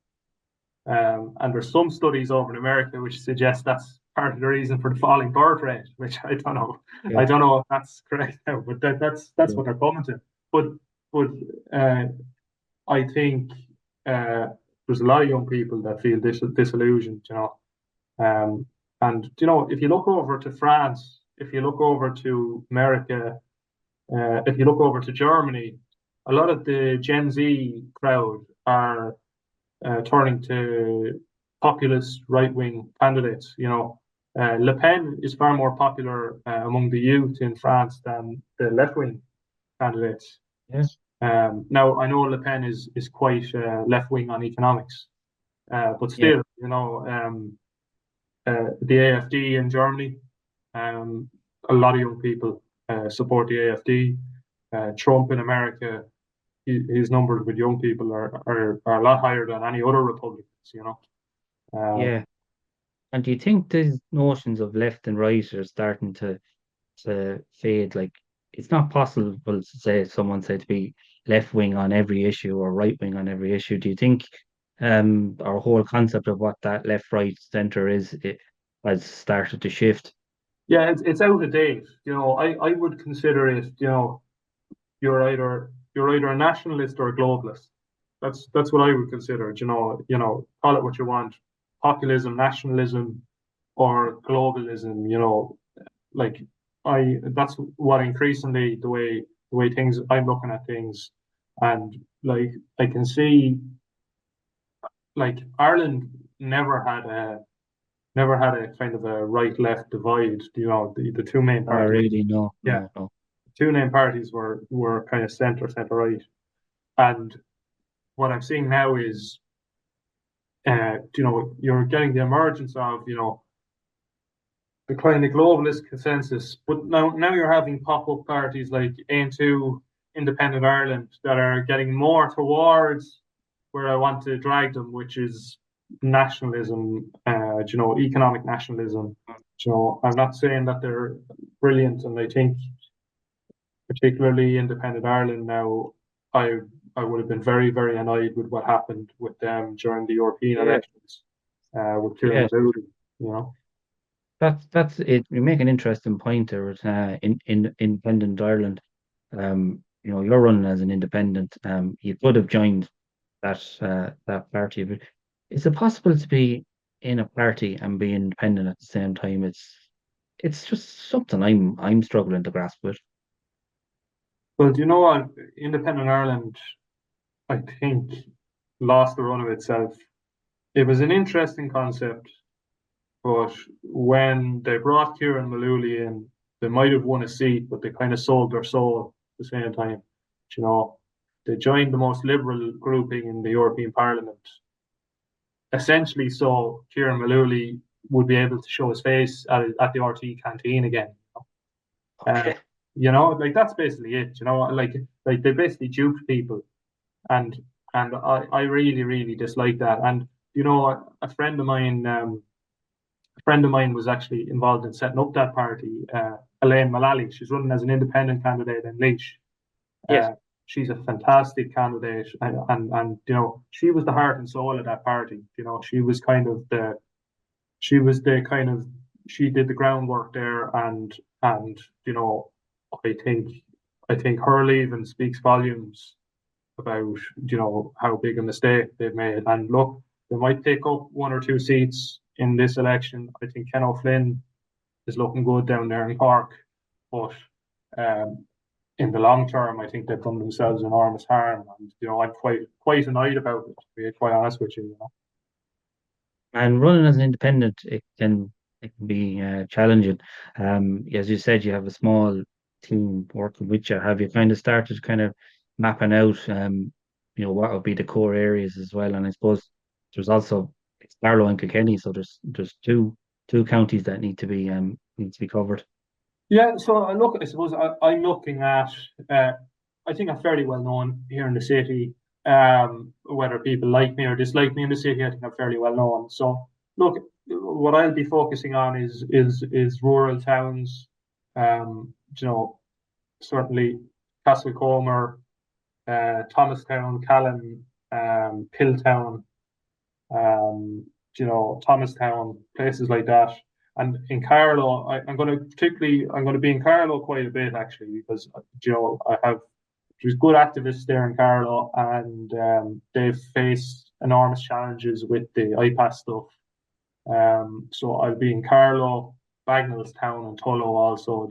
And there's some studies over in America which suggest that's part of the reason for the falling birth rate, which I don't know. Yeah, I don't know if that's correct now, but that's yeah, what they're coming to. But uh, I think there's a lot of young people that feel disillusioned. Um, and if you look over to France, if you look over to America, if you look over to Germany, a lot of the Gen Z crowd are turning to populist right-wing candidates. Le Pen is far more popular among the youth in France than the left-wing candidates. yeah, Now, I know Le Pen is quite left-wing on economics, but yeah, still, the AFD in Germany, um, a lot of young people support the AFD. Trump in America, his numbers with young people are a lot higher than any other Republicans. yeah. And do you think these notions of left and right are starting to fade? Like, it's not possible to say someone said to be left wing on every issue or right wing on every issue. Do you think our whole concept of what that left, right, center is, it has started to shift? Yeah, it's out of date. I would consider it, you're either a nationalist or a globalist. That's what I would consider it. Call it what you want, populism, nationalism, or globalism. Like that's what increasingly the way things I'm looking at things, and like I can see like Ireland never had a kind of a right left divide. The two main Oh, parties. really? No, Yeah, no, no. two main parties were kind of center right, and what I'm seeing now is you're getting the emergence of the kind of globalist consensus, but now you're having pop up parties like Ain2 Independent Ireland that are getting more towards where I want to drag them, which is nationalism, economic nationalism. I'm not saying that they're brilliant, and I think particularly Independent Ireland now, I I would have been very, very annoyed with what happened with them during the European Yeah, elections, with Kieran yeah. Madooley, you know. That's it. You make an interesting point there with in independent Ireland. You're running as an independent. You could have joined that party. But is it possible to be in a party and be independent at the same time? It's just something I'm struggling to grasp with. Well, do you know what? Independent Ireland, I think, lost the run of itself. It was an interesting concept, but when they brought Kieran Madooley in, they might have won a seat, but they kind of sold their soul at the same time. You know, they joined the most liberal grouping in the European Parliament, essentially so Kieran Madooley would be able to show his face at the RT canteen again. Uh, Okay. like that's basically it. Like they basically duped people, and I really really dislike that. And a friend of mine was actually involved in setting up that party. Elaine Mullally, she's running as an independent candidate in Laois. Yes. Uh, she's a fantastic candidate, and she was the heart and soul of that party. She was the kind of she did the groundwork there, and you know I think I think her leaving speaks volumes about how big a mistake they've made. And look, they might pick up one or two seats in this election. I think Ken O'Flynn is looking good down there in Cork, but um, in the long term, I think they've done themselves enormous harm. And I'm quite annoyed about it, to be quite honest with you. And running as an independent, it can be challenging. As you said, you have a small team working with you. Have you kind of started kind of mapping out, what would be the core areas as well? And I suppose there's also it's Carlow and Kilkenny, so there's two counties that need to be covered. Yeah, so I suppose I'm looking at. I think I'm fairly well known here in the city. Whether people like me or dislike me in the city, I think I'm fairly well known. So look, what I'll be focusing on is rural towns. Certainly Castlecomer, Thomastown, Callan, Pilltown, Thomastown, places like that. And in Carlow, I'm going to be in Carlow quite a bit actually, because there's good activists there in Carlow, and they've faced enormous challenges with the iPass stuff. So I'll be in Carlow, Bagnallstown, and Tullow also.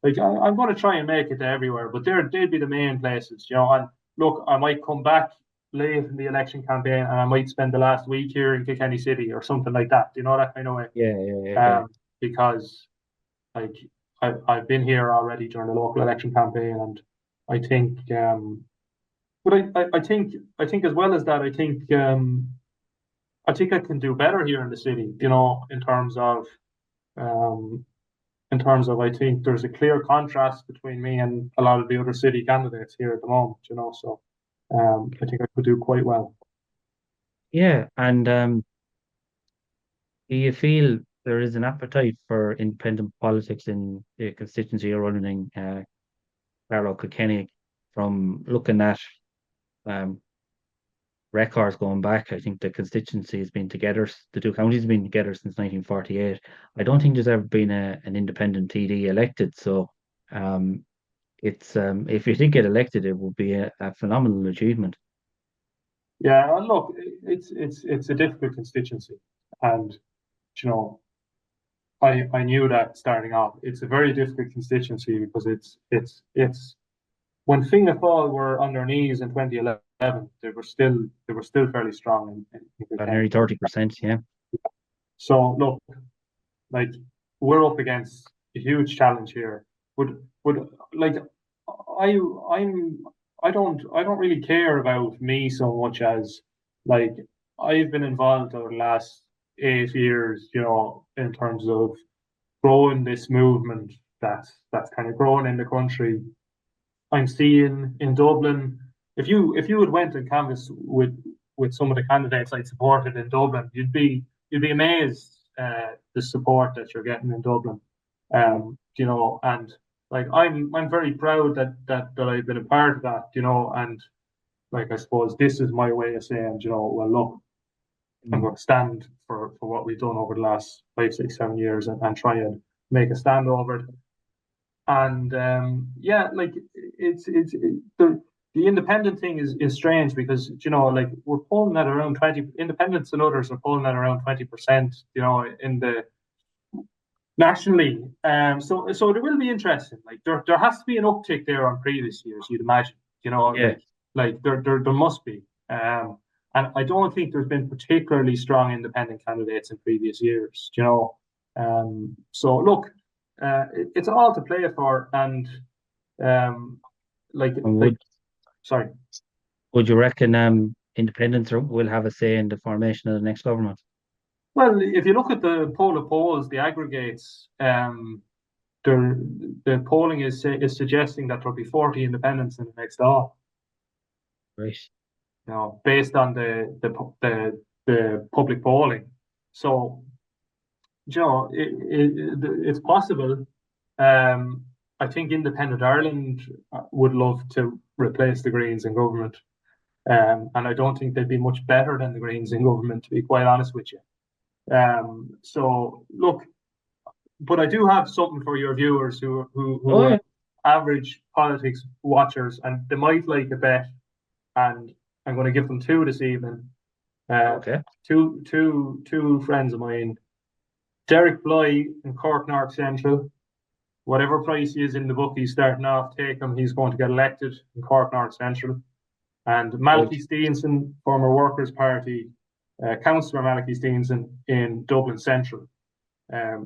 I'm going to try and make it to everywhere, but they'd be the main places. And look, I might come back late in the election campaign, and I might spend the last week here in Kilkenny City or something like that. That kind of way. Yeah, yeah, yeah, yeah. Because like I've been here already during the local election campaign, and I think, but I think as well as that, I think I can do better here in the city. Um, in terms of I think there's a clear contrast between me and a lot of the other city candidates here at the moment. So I think I could do quite well. Yeah, and do you feel there is an appetite for independent politics in the constituency you're running, Carlow Kilkenny, from looking at um, records going back. I think the constituency has been together, the two counties have been together since 1948. I don't think there's ever been an independent TD elected. So um, it's if you did get elected, it would be a phenomenal achievement. Yeah, and look, it's a difficult constituency, and you know, I knew that starting off. It's a very difficult constituency because it's when Fianna Fáil were on their knees in 2011, they were still fairly strong in Kilkenny. Nearly 30%, yeah. So look, like we're up against a huge challenge here. Would like I I'm I don't really care about me so much as like I've been involved over the last 8 years, in terms of growing this movement that's kind of growing in the country. I'm seeing in Dublin, if you had went and canvassed with some of the candidates I supported in Dublin, you'd be amazed the support that you're getting in Dublin. And like I'm very proud that I've been a part of that, and like I suppose this is my way of saying, well look, I'm Mm. going to stand for what we've done over the last 5, 6, 7 years and try and make a stand over it. And yeah, like the independent thing is strange because like we're polling at around 20. Independents and others are polling at around 20%. In the nationally. So it will be interesting. Like there has to be an uptick there on previous years. You'd imagine. Yeah, Like there must be. And I don't think there's been particularly strong independent candidates in previous years. So look, it's all to play for, and um, and sorry. would you reckon independents will have a say in the formation of the next government? Well, if you look at the poll of polls, the aggregates, the polling is suggesting that there'll be 40 independents in the next Dáil. Right. Based on the public polling. So, it's possible. I think Independent Ireland would love to replace the Greens in government. And I don't think they'd be much better than the Greens in government, to be quite honest with you. So look, but I do have something for your viewers who Oh, are yeah. average politics watchers, and they might like a bet. And I'm going to give them two this evening. Okay. Two friends of mine, Derek Bly in Cork North Central. Whatever price he is in the book, he's starting off. Take him. He's going to get elected in Cork North Central. And Right. Malachy Stevenson, former Workers' Party Councillor Malachy Stevenson in Dublin Central.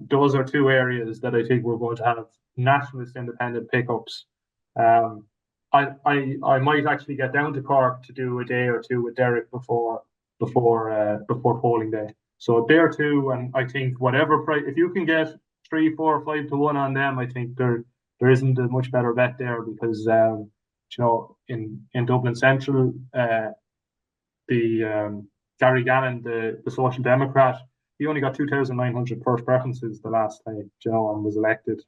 Those are two areas that I think we're going to have nationalist independent pickups. Um, I might actually get down to Cork to do a day or two with Derek before polling day. So there too, and I think whatever price, if you can get 3, 4, 5 to 1 on them, I think there isn't a much better bet there because in Dublin Central, the Gary Gannon, the Social Democrat, he only got 2,900 first preferences the last time, and was elected.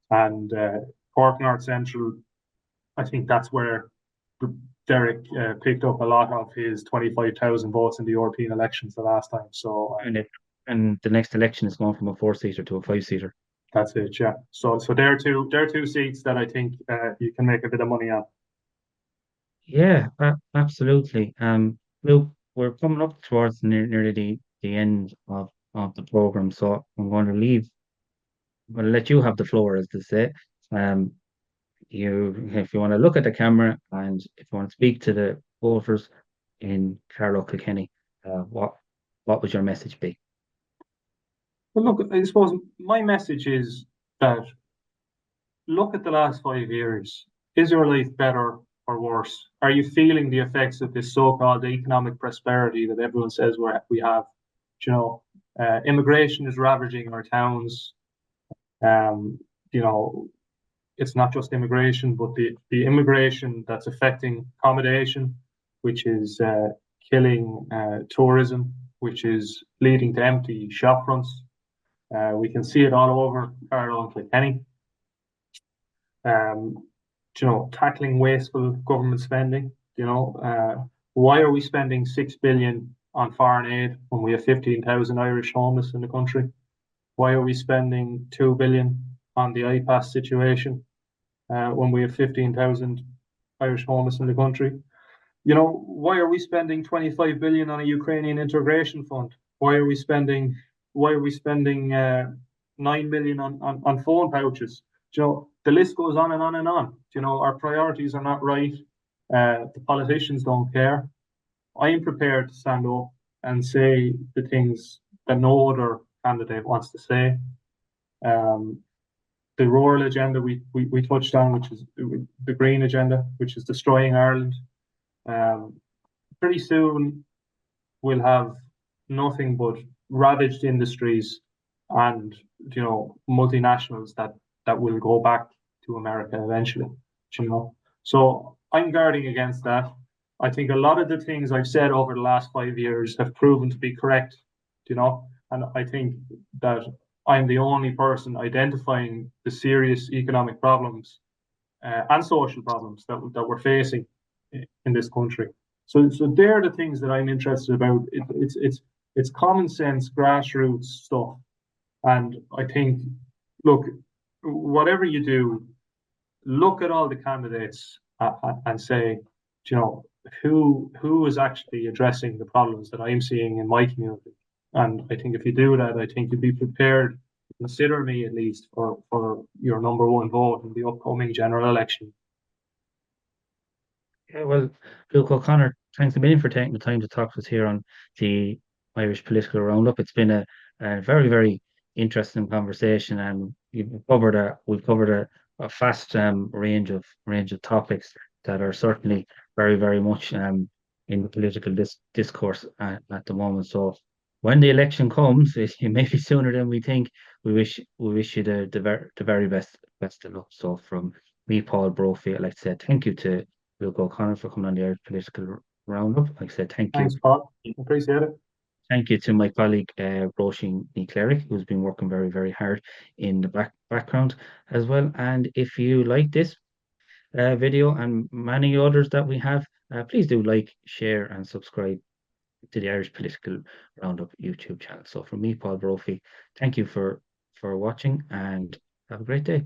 And Cork North Central, I think that's where Derek picked up a lot of his 25,000 votes in the European elections the last time. So And the next election is going from a 4-seater to a 5-seater. that's it, yeah. So there are two seats that I think you can make a bit of money on. Yeah, absolutely. Look, we're coming up towards nearly the end of the program, so I'm going to leave. I'm going to let you have the floor, as they say. Um, if you want to look at the camera and if you want to speak to the voters in Carlow, Kilkenny, what would your message be? Well, look, I suppose my message is that look at the last 5 years. Is your life better or worse? Are you feeling the effects of this so-called economic prosperity that everyone says we have? Immigration is ravaging our towns. Um, you know, it's not just immigration, but the immigration that's affecting accommodation, which is killing tourism, which is leading to empty shop fronts. We can see it all over Carlow and Kilkenny. Um, tackling wasteful government spending. Why are we spending 6 billion on foreign aid when we have 15,000 Irish homeless in the country? Why are we spending 2 billion on the IPAS situation when we have 15,000 Irish homeless in the country? You know, why are we spending 25 billion on a Ukrainian integration fund? Why are we spending 9 million on phone pouches? You know, the list goes on and on and on. You know, our priorities are not right. The politicians don't care. I am prepared to stand up and say the things that no other candidate wants to say. Um, the rural agenda we touched on, which is the green agenda, which is destroying Ireland. Um, Pretty soon we'll have nothing but ravaged industries and multinationals that will go back to America eventually. You know, so I'm guarding against that. I think a lot of the things I've said over the last 5 years have proven to be correct. You know, and I think that I'm the only person identifying the serious economic problems and social problems that we're facing in this country. So they're the things that I'm interested about. It's common sense, grassroots stuff, and I think, look, whatever you do, look at all the candidates and say, you know, who is actually addressing the problems that I'm seeing in my community. And I think if you do that, I think you'd be prepared to consider me at least for your number one vote in the upcoming general election. Yeah, well, Luke O'Connor, thanks a million for taking the time to talk to us here on the Irish political roundup. It's been a very, very interesting conversation, and we've covered a vast range of topics that are certainly very, very much in the political discourse at the moment. So when the election comes, it may be sooner than we think. We wish you the very best of luck. So from me, Paul Brophy, I'd like to say thank you to Luke O'Connor for coming on the Irish Political Roundup. Like I said, thank you. Thanks, Paul. Appreciate it. Thank you to my colleague Roisin Ní Cleric, who's been working very, very hard in the background as well. And if you like this video and many others that we have, please do like, share, and subscribe to the Irish Political Roundup YouTube channel. So from me, Paul Brophy, thank you for watching and have a great day.